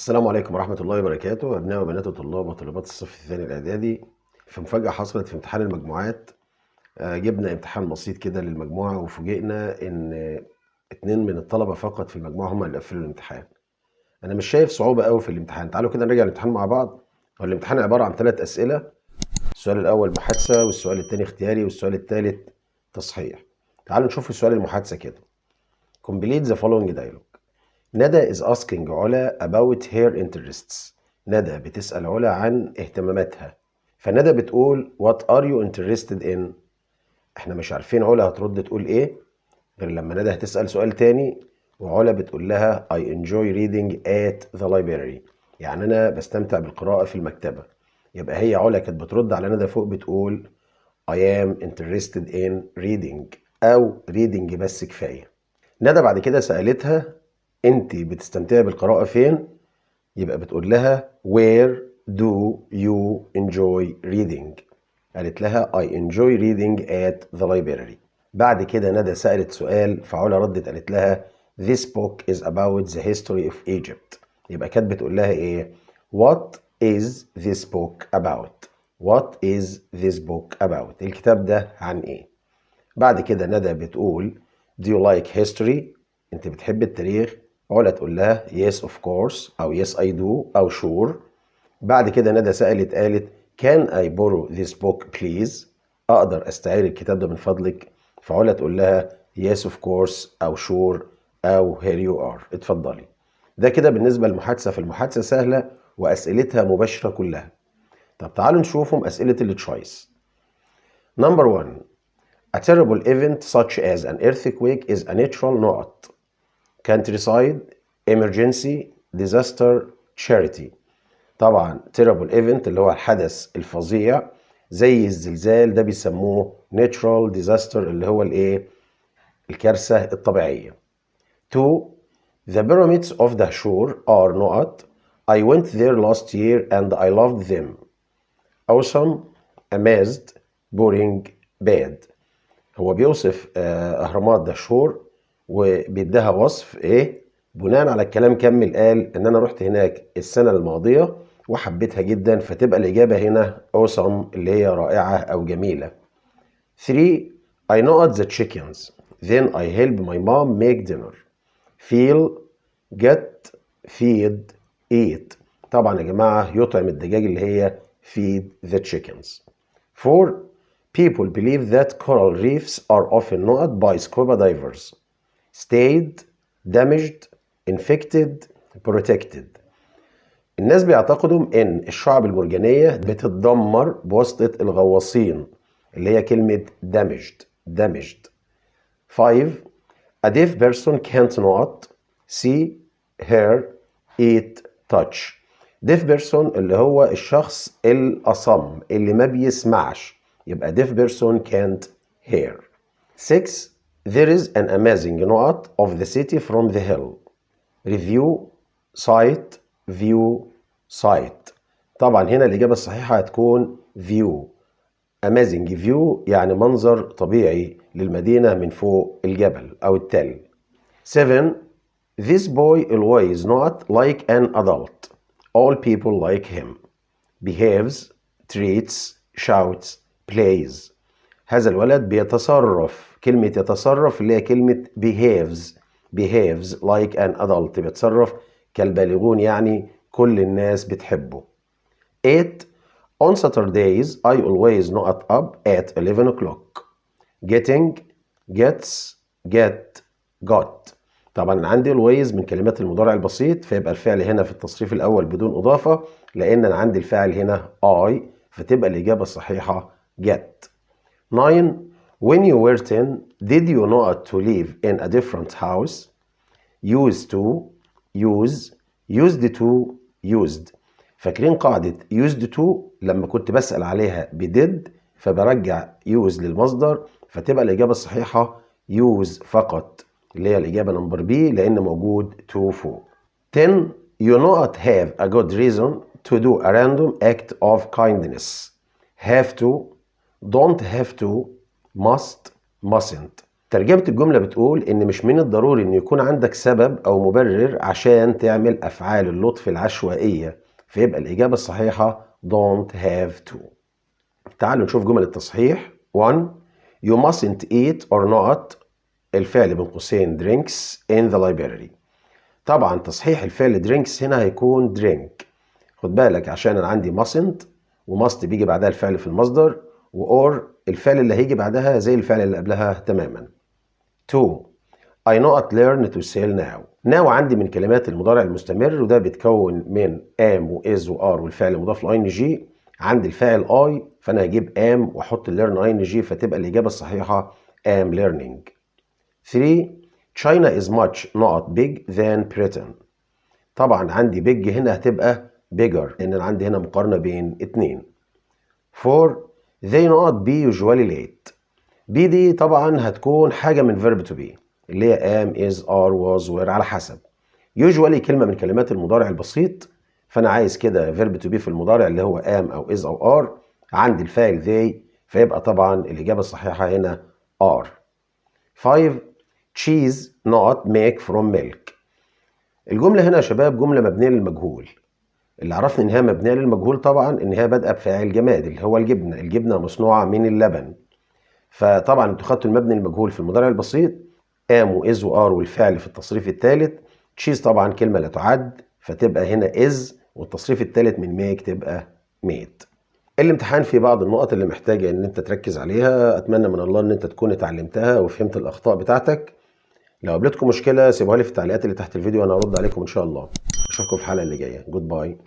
السلام عليكم ورحمة الله وبركاته، أبناء وبنات طلاب وطالبات الصف الثاني الإعدادي. في مفاجأة حصلت في امتحان المجموعات. جبنا امتحان بسيط كده للمجموعة وفوجئنا إن 2 من الطلبة فقط في المجموعة هم اللي قفلوا الامتحان. أنا مش شايف صعوبة قوي في الامتحان. تعالوا كده نراجع الامتحان مع بعض. هو الامتحان عبارة عن 3 أسئلة. السؤال الأول محادثة، والسؤال الثاني اختياري، والسؤال الثالث تصحيح. تعالوا نشوف السؤال المحادثة كده. Complete the following dialogue. ندى is asking علا about her interests. ندى بتسأل علا عن اهتماماتها. فندى بتقول what are you interested in. احنا مش عارفين علا هترد تقول ايه غير لما ندى هتسأل سؤال تاني، وعلا بتقول لها I enjoy reading at the library. يعني انا بستمتع بالقراءة في المكتبة. يبقى هي علا كانت بترد على ندى فوق بتقول I am interested in reading او reading بس كفاية. ندى بعد كده سألتها انت بتستمتعي بالقراءة فين؟ يبقى بتقول لها where do you enjoy reading. قالت لها I enjoy reading at the library. بعد كده ندى سألت سؤال فعلا ردت قالت لها this book is about the history of Egypt. يبقى كانت بتقول لها ايه؟ what is this book about. what is this book about. الكتاب ده عن ايه؟ بعد كده ندى بتقول do you like history. انت بتحب التاريخ؟ علا تقول لها yes of course او yes I do او sure. بعد كده ندى سألت قالت can I borrow this book please. اقدر استعير الكتاب ده من فضلك؟ فعلا تقول لها yes of course او sure او here you are اتفضلي. ده كده بالنسبة للمحادثة. في المحادثة سهلة واسئلتها مباشرة كلها. طب تعالوا نشوفهم اسئلة التشويس. Number 1. A terrible event such as an earthquake is a natural نقط. Countryside, emergency, disaster, charity. طبعا terrible event اللي هو الحدث الفظيع زي الزلزال ده بيسموه natural disaster اللي هو الايه؟ الكارثة الطبيعية. 2. The pyramids of Dahshur are نقط. I went there last year and I loved them. Awesome, amazed, boring, bad. هو بيوصف اهرامات دهشور وبيديها وصف ايه بناء على الكلام. كمل قال ان انا رحت هناك السنه الماضيه وحبيتها جدا، فتبقى الاجابه هنا awesome اللي هي رائعه او جميله. 3. I know the chickens then I help my mom make dinner. feel, get, feed, eat. طبعا يا جماعه يطعم الدجاج اللي هي feed the chickens. 4. People believe that coral reefs are often not by scuba divers. Stayed, damaged, infected, protected. الناس بيعتقدوا ان الشعب المرجانية بتتدمر بواسطة الغواصين اللي هي كلمة damaged. 5. A deaf person can't not see, hear, eat, touch. deaf person اللي هو الشخص الأصم اللي ما بيسمعش، يبقى deaf person can't hear. 6. There is an amazing نقط of the city from the hill. review, sight, view, sight. طبعا هنا الإجابة الصحيحة هتكون view. amazing view يعني منظر طبيعي للمدينة من فوق الجبل أو التل. 7. This boy always not like an adult. All people like him. Behaves, treats, shouts, plays. هذا الولد بيتصرف. كلمة يتصرف اللي هي كلمة behaves like an adult. بيتصرف كالبالغون يعني كل الناس بتحبه. 8. On Saturdays I always not up at 11 o'clock. Getting, gets, get, got. طبعا عندي always من كلمات المضارع البسيط، فيبقى الفعل هنا في التصريف الأول بدون إضافة، لأن أنا عندي الفاعل هنا I، فتبقى الإجابة الصحيحة get. 9. When you were 10 did you know to live in a different house? Used to, use, used to, used. فاكرين قاعدة used to لما كنت بسأل عليها بدid فبرجع use للمصدر، فتبقى الإجابة الصحيحة use فقط اللي هي الإجابة نمبر B لأن موجود to فوق. 10. You not have a good reason to do a random act of kindness. Have to, don't have to, must, mustn't. ترجمة الجملة بتقول إن مش من الضروري إن يكون عندك سبب أو مبرر عشان تعمل أفعال اللطف العشوائية، فيبقى الإجابة الصحيحة don't have to. تعالوا نشوف جمل التصحيح. 1. You mustn't eat or not الفعل بين قوسين drinks in the library. طبعا تصحيح الفعل drinks هنا هيكون drink. خد بالك عشان أنا عندي mustn't وmust بيجي بعدها الفعل في المصدر، or الفعل اللي هيجي بعدها زي الفعل اللي قبلها تماما. 2. I not learn to sail now. now عندي من كلمات المضارع المستمر، وده بيتكون من am و is و are والفعل مضاف ل ing. عندي الفاعل I فأنا هجيب am وأحط learn ing، فتبقى الإجابة الصحيحة am learning. 3. China is much not big than Britain. طبعا عندي big هنا هتبقى bigger لأن أنا عندي هنا مقارنة بين اتنين. 4. They not be usually late. be دي طبعا هتكون حاجة من verb to be اللي هي am is are was were على حسب. usually كلمة من كلمات المضارع البسيط، فأنا عايز كده verb to be في المضارع اللي هو am أو is أو are. عندي الفاعل they، فيبقى طبعا الإجابة الصحيحة هنا are. 5. cheese not make from milk. الجملة هنا يا شباب جملة مبنية للمجهول. اللي عرفني إن هي مبنية للمجهول طبعا إن هي بادئة بفاعل جماد اللي هو الجبنة. الجبنة مصنوعة من اللبن، فطبعا انتوا خدتوا المبني المجهول في المضارع البسيط am و is و are والفعل في التصريف الثالث. تشيز طبعا كلمة لا تعد، فتبقى هنا is والتصريف الثالث من make تبقى made. الامتحان فيه بعض النقط اللي محتاجة ان انت تركز عليها. اتمنى من الله ان انت تكون اتعلمتها وفهمت الاخطاء بتاعتك. لو قابلتكم مشكلة سيبوها لي في التعليقات اللي تحت الفيديو وانا ارد عليكم ان شاء الله. اشوفكم في الحلقة اللي جاية. جود باي.